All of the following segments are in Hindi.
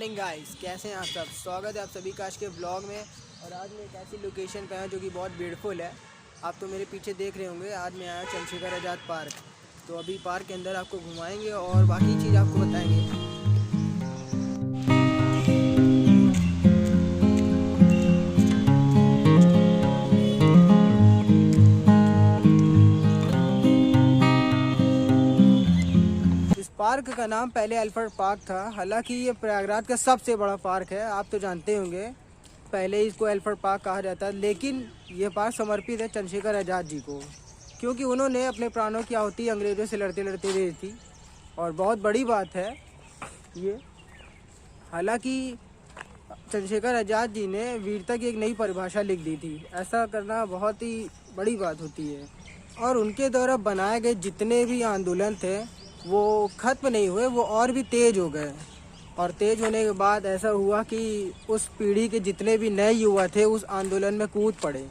मॉर्निंग गाइस, कैसे हैं आप सब। स्वागत है आप सभी का आज के ब्लॉग में। और आज मैं एक ऐसी लोकेशन पे आया जो कि बहुत ब्यूटीफुल है। आप तो मेरे पीछे देख रहे होंगे। आज मैं आया चंद्रशेखर आज़ाद पार्क। तो अभी पार्क के अंदर आपको घुमाएंगे और बाकी चीज़ आपको बताएंगे। पार्क का नाम पहले एल्फर्ड पार्क था। हालांकि ये प्रयागराज का सबसे बड़ा पार्क है, आप तो जानते होंगे। पहले इसको एल्फर्ड पार्क कहा जाता है, लेकिन ये पार्क समर्पित है चंद्रशेखर आज़ाद जी को, क्योंकि उन्होंने अपने प्राणों की आहुति अंग्रेज़ों से लड़ते लड़ते दी थी। और बहुत बड़ी बात है ये। हालांकि चंद्रशेखर आज़ाद जी ने वीरता की एक नई परिभाषा लिख दी थी। ऐसा करना बहुत ही बड़ी बात होती है। और उनके द्वारा बनाए गए जितने भी आंदोलन थे वो खत्म नहीं हुए, वो और भी तेज हो गए। और तेज होने के बाद ऐसा हुआ कि उस पीढ़ी के जितने भी नए युवा थे उस आंदोलन में कूद पड़े।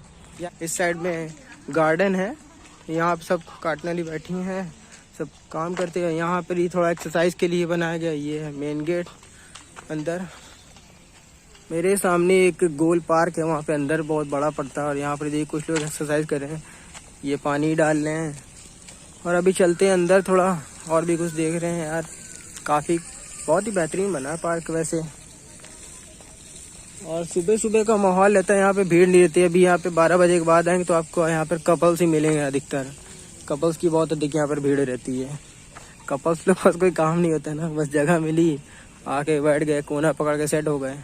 इस साइड में गार्डन है, यहाँ सब काटने वाली बैठी हैं, सब काम करते हैं। यहाँ पर ही थोड़ा एक्सरसाइज के लिए बनाया गया। ये है मेन गेट। अंदर मेरे सामने एक गोल पार्क है, वहाँ पे अंदर बहुत बड़ा पड़ता है। और यहाँ पर देखिए कुछ लोग एक्सरसाइज कर रहे हैं, ये पानी डाल रहे हैं। और अभी चलते हैं अंदर, थोड़ा और भी कुछ देख रहे हैं। यार काफ़ी बहुत ही बेहतरीन बना है पार्क वैसे। और सुबह सुबह का माहौल रहता है, यहाँ पे भीड़ नहीं रहती है। अभी यहाँ पे 12 बजे के बाद आएंगे तो आपको यहाँ पर कपल्स ही मिलेंगे। अधिकतर कपल्स की बहुत अधिक यहाँ पर भीड़ रहती है। कपल्स लोग पास कोई काम नहीं होता है ना, बस जगह मिली आके बैठ गए, कोना पकड़ के सेट हो गए।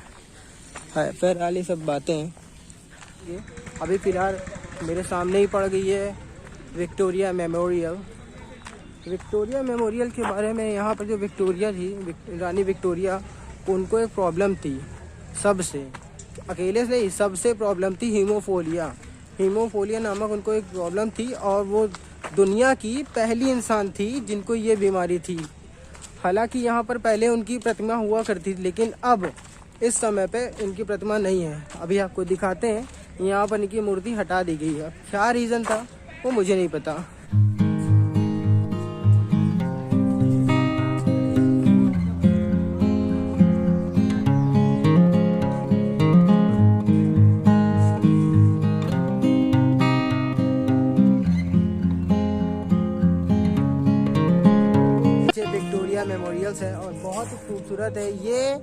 फिर वाली सब बातें हैं। अभी फ़िलहाल मेरे सामने ही पड़ गई है विक्टोरिया मेमोरियल। विक्टोरिया मेमोरियल के बारे में, यहाँ पर जो विक्टोरिया थी, रानी विक्टोरिया, उनको एक प्रॉब्लम थी। सबसे अकेले से नहीं, सबसे प्रॉब्लम थी हीमोफोलिया। हीमोफोलिया नामक उनको एक प्रॉब्लम थी और वो दुनिया की पहली इंसान थी जिनको ये बीमारी थी। हालांकि यहाँ पर पहले उनकी प्रतिमा हुआ करती थी, लेकिन अब इस समय पे इनकी प्रतिमा नहीं है। अभी आपको दिखाते हैं। यहाँ पर इनकी मूर्ति हटा दी गई है। क्या रीज़न था वो मुझे नहीं पता। विक्टोरिया मेमोरियल्स है और बहुत खूबसूरत है। ये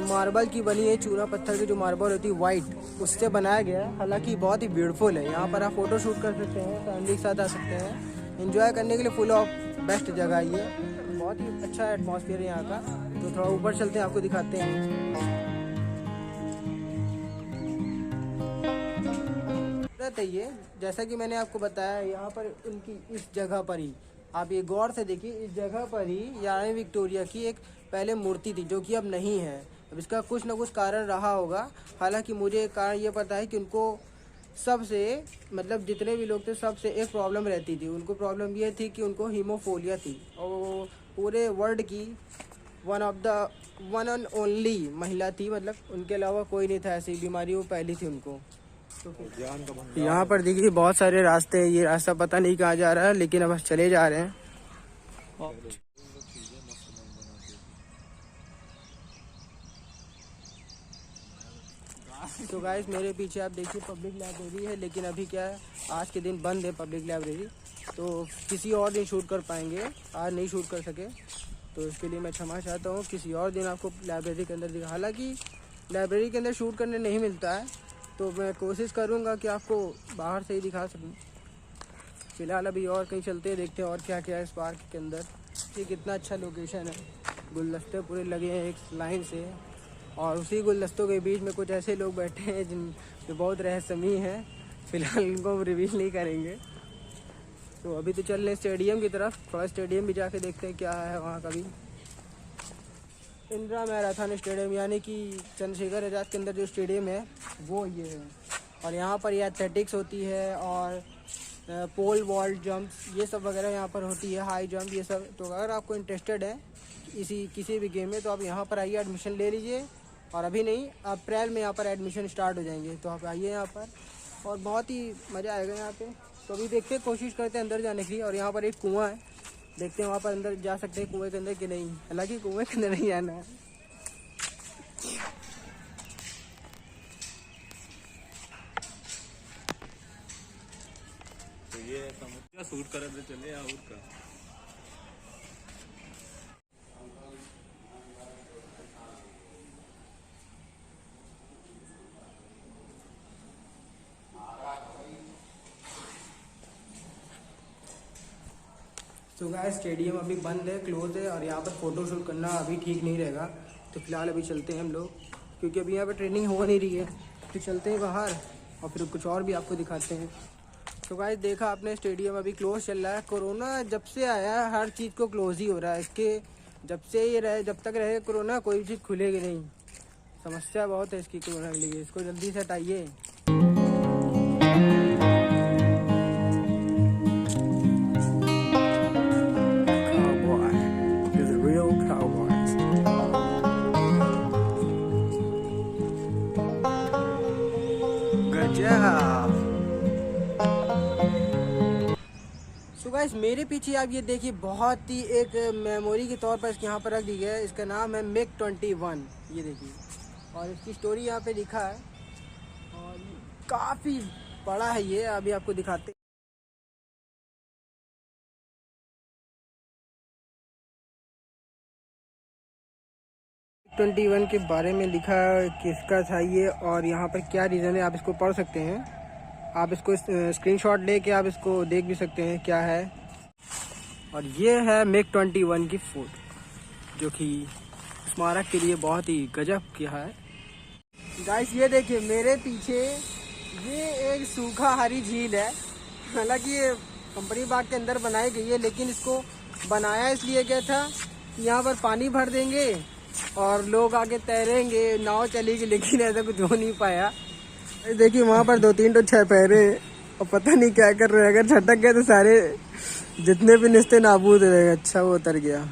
मार्बल की बनी है, चूना पत्थर की जो मार्बल होती है वाइट, उससे बनाया गया है। हालांकि बहुत ही ब्यूटीफुल है। यहाँ पर आप फोटो शूट कर सकते हैं, फैमिली के साथ आ सकते हैं, एंजॉय करने के लिए फुल ऑफ बेस्ट जगह ये। बहुत ही अच्छा एटमॉस्फेयर है यहाँ का। तो थोड़ा ऊपर चलते हैं, आपको दिखाते हैं। ये जैसा कि मैंने आपको बताया, यहाँ पर उनकी इस जगह पर ही आप ये गौर से देखिए, इस जगह पर ही रानी विक्टोरिया की एक पहले मूर्ति थी जो कि अब नहीं है। अब इसका कुछ ना कुछ कारण रहा होगा। हालांकि मुझे कारण ये पता है कि उनको सबसे जितने भी लोग थे सबसे एक प्रॉब्लम रहती थी। उनको प्रॉब्लम ये थी कि उनको हीमोफोलिया थी और पूरे वर्ल्ड की वन एंड ओनली महिला थी। उनके अलावा कोई नहीं था, ऐसी बीमारी वो पहली थी उनको। यहाँ पर देखिए बहुत सारे रास्ते हैं। ये रास्ता पता नहीं कहाँ जा रहा है, लेकिन अब चले जा रहे हैं। तो गाइस मेरे पीछे आप देखिए पब्लिक लाइब्रेरी है, लेकिन अभी क्या है, आज के दिन बंद है पब्लिक लाइब्रेरी। तो किसी और दिन शूट कर पाएंगे, आज नहीं शूट कर सके, तो इसके लिए मैं क्षमा चाहता हूँ। किसी और दिन आपको लाइब्रेरी के अंदर दिखा। हालांकि लाइब्रेरी के अंदर शूट करने नहीं मिलता है, तो मैं कोशिश करूँगा कि आपको बाहर से ही दिखा सकूँ। फ़िलहाल अभी और कहीं चलते हैं, देखते हैं और क्या क्या है इस पार्क के अंदर। ये कितना अच्छा लोकेशन है, गुलदस्ते पूरे लगे हैं एक लाइन से। और उसी गुलदस्तों के बीच में कुछ ऐसे लोग बैठे हैं जिन जो बहुत रहस्यमयी हैं। फ़िलहाल इनको हम रिवील नहीं करेंगे। तो अभी तो चल रहे हैं स्टेडियम की तरफ, थोड़ा स्टेडियम भी जाके देखते हैं क्या है वहाँ का भी। इंदिरा मैराथन स्टेडियम, यानी कि चंद्रशेखर आज़ाद के अंदर जो स्टेडियम है वो ये है। और यहाँ पर ये एथलेटिक्स होती है और पोल वॉल्ट जंप ये सब वगैरह यहाँ पर होती है, हाई जंप ये सब। तो अगर आपको इंटरेस्टेड है किसी भी गेम में तो आप यहाँ पर आइए, एडमिशन ले लीजिए। और अभी नहीं, अप्रैल में यहाँ पर एडमिशन स्टार्ट हो जाएंगे, तो आप आइए यहाँ पर और बहुत ही मज़ा आएगा यहाँ पे। तो अभी देखते हैं, कोशिश करते हैं अंदर जाने की। और यहाँ पर एक कुआं है, देखते हैं वहाँ पर अंदर जा सकते हैं कुएं के अंदर कि नहीं। हालांकि कुएं के अंदर नहीं जाना है। ये समझ सूट करे तो चले और का। तो गाइस स्टेडियम अभी बंद है, क्लोज है, और यहाँ पर फ़ोटो शूट करना अभी ठीक नहीं रहेगा। तो फिलहाल अभी चलते हैं हम लोग, क्योंकि अभी यहाँ पर ट्रेनिंग हो नहीं रही है। तो चलते हैं बाहर और फिर कुछ और भी आपको दिखाते हैं। तो गाइस देखा आपने, स्टेडियम अभी क्लोज चल रहा है। कोरोना जब से आया है हर चीज़ को क्लोज ही हो रहा है। इसके जब से ये रहे, जब तक रहे कोरोना, कोई चीज़ खुलेगी नहीं। समस्या बहुत है इसकी कोरोना के लिए, इसको जल्दी से हटाइए। सो गाइस मेरे पीछे आप ये देखिए, बहुत ही एक मेमोरी के तौर पर इसके यहाँ पर रख दी गया है। इसका नाम है मिग 21, ये देखिए, और इसकी स्टोरी यहाँ पे लिखा है और काफ़ी बड़ा है ये। अभी आपको दिखाते। 21 के बारे में लिखा किसका था ये, और यहाँ पर क्या रीज़न है, आप इसको पढ़ सकते हैं। आप इसको स्क्रीनशॉट लेके आप इसको देख भी सकते हैं क्या है। और ये है मिग 21 की फोटो, जो कि स्मारक के लिए बहुत ही गजब किया है। गाइस ये देखिए मेरे पीछे, ये एक सूखा हरी झील है। हालांकि ये कंपनी बाग के अंदर बनाई गई है, लेकिन इसको बनाया इसलिए गया था कि यहाँ पर पानी भर देंगे और लोग आगे तैरेंगे, नाव चलेगी, लेकिन ऐसा कुछ हो नहीं पाया। देखिए वहाँ पर 2-3 तो 6 पैरे और पता नहीं क्या कर रहे हैं। अगर छटक गए तो सारे जितने भी निस्ते नाबूद रहेगा। अच्छा वो उतर गया।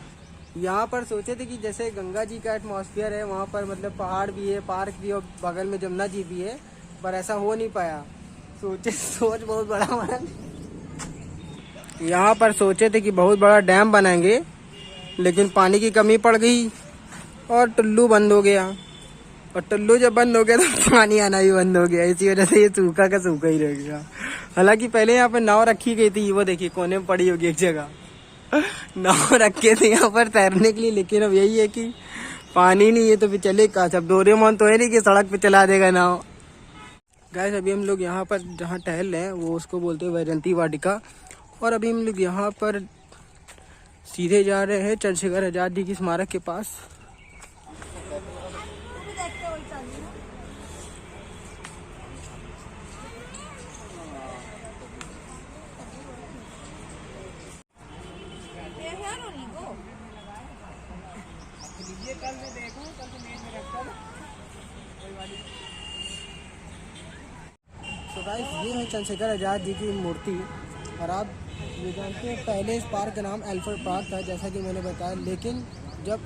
यहाँ पर सोचे थे कि जैसे गंगा जी का एटमॉस्फेयर है, वहाँ पर मतलब पहाड़ भी है, पार्क भी और बगल में जमुना जी भी है, पर ऐसा हो नहीं पाया। सोच बहुत बड़ा बना। यहाँ पर सोचे थे कि बहुत बड़ा डैम बनाएंगे, लेकिन पानी की कमी पड़ गई और टुल्लू बंद हो गया। और टुल्लू जब बंद हो गया तो पानी आना भी बंद हो गया। इसी वजह से ये सूखा का सूखा ही रह गया। हालांकि पहले यहाँ पर नाव रखी गई थी, वो देखिए कोने में पड़ी होगी एक जगह। नाव रखे थे यहाँ पर तैरने के लिए, लेकिन अब यही है कि पानी नहीं है तो फिर चले कहाँ। अब डोरेमोन तो है नहीं कि सड़क पे चला देगा नाव। गाइस अभी हम लोग यहाँ पर जहाँ टहल रहे हैं वो उसको बोलते हैं वैजयंती वाटिका। और अभी हम लोग यहाँ पर सीधे जा रहे हैं चंद्रशेखर आजाद जी की स्मारक के पास। तो गाइस ये है चंद्रशेखर आजाद जी की मूर्ति। और आप ये जानते हैं पहले इस पार्क का नाम एल्फर्ड पार्क था, जैसा कि मैंने बताया। लेकिन जब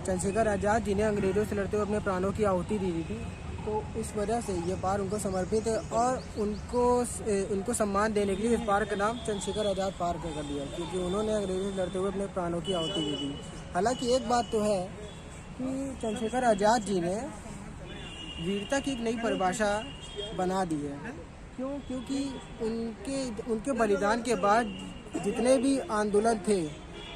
चंद्रशेखर आजाद जी ने अंग्रेज़ों से लड़ते हुए अपने प्राणों की आहुति दी थी, तो इस वजह से ये पार्क उनको समर्पित है। और उनको सम्मान देने के लिए इस पार्क का नाम चंद्रशेखर आजाद पार्क कर दिया, क्योंकि उन्होंने अंग्रेज़ों से लड़ते हुए अपने प्राणों की आहुति दी थी। हालांकि एक बात तो है कि चंद्रशेखर आजाद जी ने वीरता की एक नई परिभाषा बना दी है। क्योंकि उनके बलिदान के बाद जितने भी आंदोलन थे,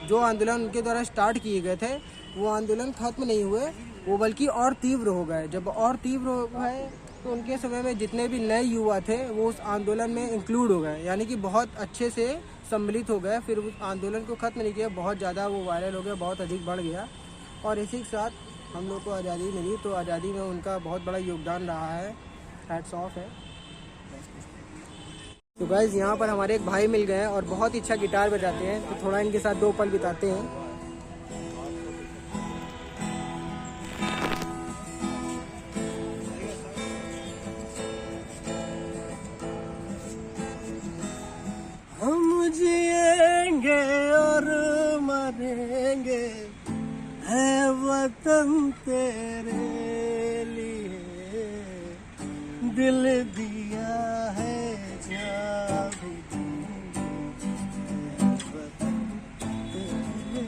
जो आंदोलन उनके द्वारा स्टार्ट किए गए थे, वो आंदोलन खत्म नहीं हुए, वो बल्कि और तीव्र हो गए। जब और तीव्र हो गए तो उनके समय में जितने भी नए युवा थे वो उस आंदोलन में इंक्लूड हो गए, यानी कि बहुत अच्छे से सम्मिलित हो गए। फिर उस आंदोलन को ख़त्म नहीं किया, बहुत ज़्यादा वो वायरल हो गया, बहुत अधिक बढ़ गया। और इसी के साथ हम लोग को आज़ादी मिली, तो आज़ादी में उनका बहुत बड़ा योगदान रहा है। हैट्स ऑफ है। तो गाइस यहाँ पर हमारे एक भाई मिल गए हैं और बहुत ही अच्छा गिटार बजाते हैं, तो थोड़ा इनके साथ 2 पल बिताते हैं। हम जिएंगे और मरेंगे, है वतन तेरे लिए, दिल दिया है जा भी देंगे, वतन तेरे लिए।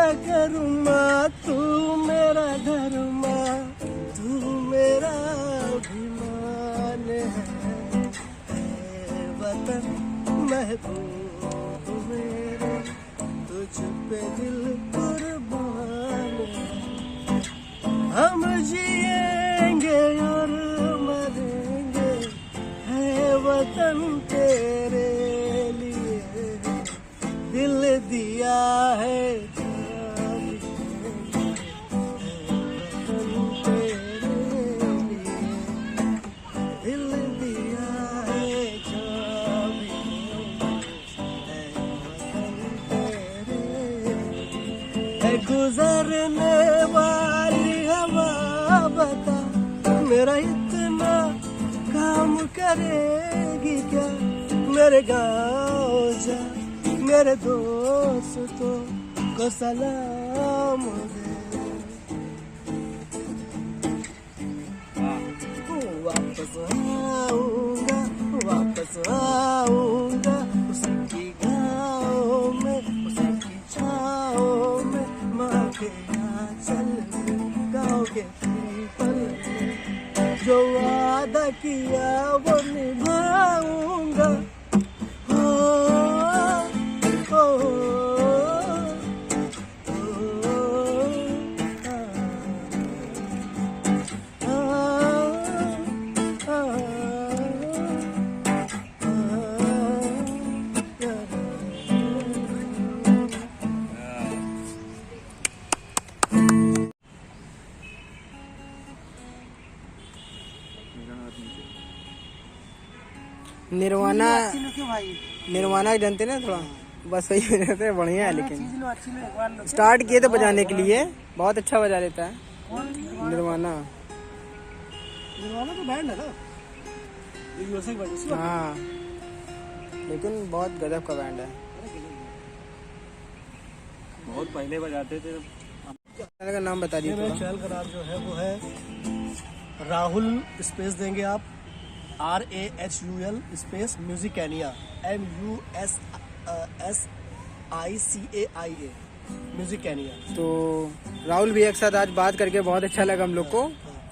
तेरा करुणा, तू मेरा धर्मा, तू मेरा अभिमान है वतन महबूब मेरे, तुझ पे दिल कुर्बान है। हम जिएंगे और मरेंगे, है वतन तेरे लिए, दिल दिया है जान तेरे लिए, दिल दिया है जान है। गुजरने वाली हवा बता, मेरा इतना काम करेगी क्या, मेरे गाँव जा, मेरे दोस्तों को सलाम दे। वापस आऊंगा, वापस आऊंगा, उसकी गाँव में, उसकी छाँव में, माँ के आंचल में, गाँव के पीपल में, जो वादा किया वो निभाऊंगा। निर्वाणा, निर्वाणा जानते ना थोड़ा, बस वही रहते हैं, बढ़िया है। लेकिन स्टार्ट किए थे बजाने के लिए, बहुत अच्छा बजा लेता है निर्वाणा। निर्वाणा तो बैंड है ना, यूएसए का बैंड है। हाँ, लेकिन बहुत गजब का बैंड है। बहुत पहले बजाते थे। चैनल का नाम बता दीजिए। मेरे चैनल का नाम जो है वो है राहुल, स्पेस देंगे आप, RAHUL स्पेस म्यूजिकैनिया, MUSSICAIA म्यूजिकैनिया। तो राहुल भैया के साथ आज बात करके बहुत अच्छा लगा हम लोग को,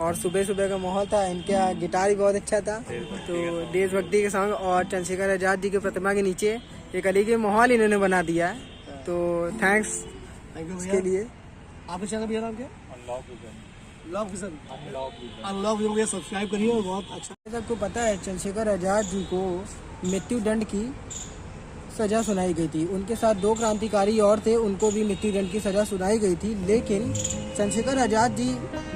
और सुबह सुबह का माहौल था, इनके यहाँ गिटार भी बहुत अच्छा था। तो देशभक्ति के सॉन्ग और चंद्रशेखर आजाद जी की प्रतिमा के नीचे एक अलग ही माहौल इन्होंने बना दिया है। तो थैंक्स इसके लिए। आपके चैनल भैया नाम क्या? Unlock vision, unlock vision subscribe करिए, बहुत अच्छा। सबको पता है चंद्रशेखर आजाद जी को मृत्यु दंड की सजा सुनाई गई थी। उनके साथ 2 क्रांतिकारी और थे, उनको भी मृत्यु दंड की सजा सुनाई गई थी। लेकिन चंद्रशेखर आजाद जी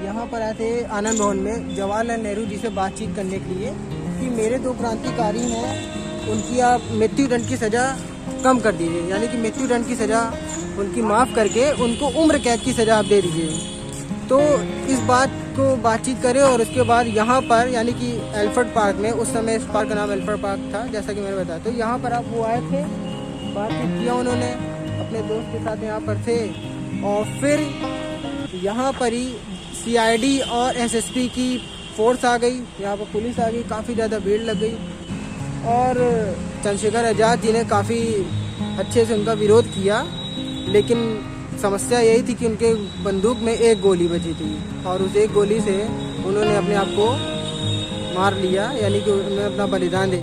यहाँ पर आए थे आनंद भवन में जवाहरलाल नेहरू जी से बातचीत करने के लिए कि मेरे 2 क्रांतिकारी हैं, उनकी आप मृत्यु दंड की सजा कम कर दीजिए, यानी कि मृत्यु दंड की सजा उनकी माफ़ करके उनको उम्र कैद की सजा आप दे दीजिए। तो इस बात को बातचीत करें, और उसके बाद यहाँ पर यानी कि एल्फर्ड पार्क में, उस समय इस पार्क का नाम एल्फर्ड पार्क था जैसा कि मैंने बताया, तो यहाँ पर आप वो आए थे, बातचीत किया उन्होंने, अपने दोस्त के साथ यहाँ पर थे, और फिर यहाँ पर ही CID और SSP की फोर्स आ गई, यहाँ पर पुलिस आ गई, काफ़ी ज़्यादा भीड़ लग गई, और चंद्रशेखर आजाद जी ने काफ़ी अच्छे से उनका विरोध किया। लेकिन समस्या यही थी कि उनके बंदूक में एक गोली बची थी, और उस एक गोली से उन्होंने अपने आप को मार लिया, यानी कि उन्होंने अपना बलिदान दे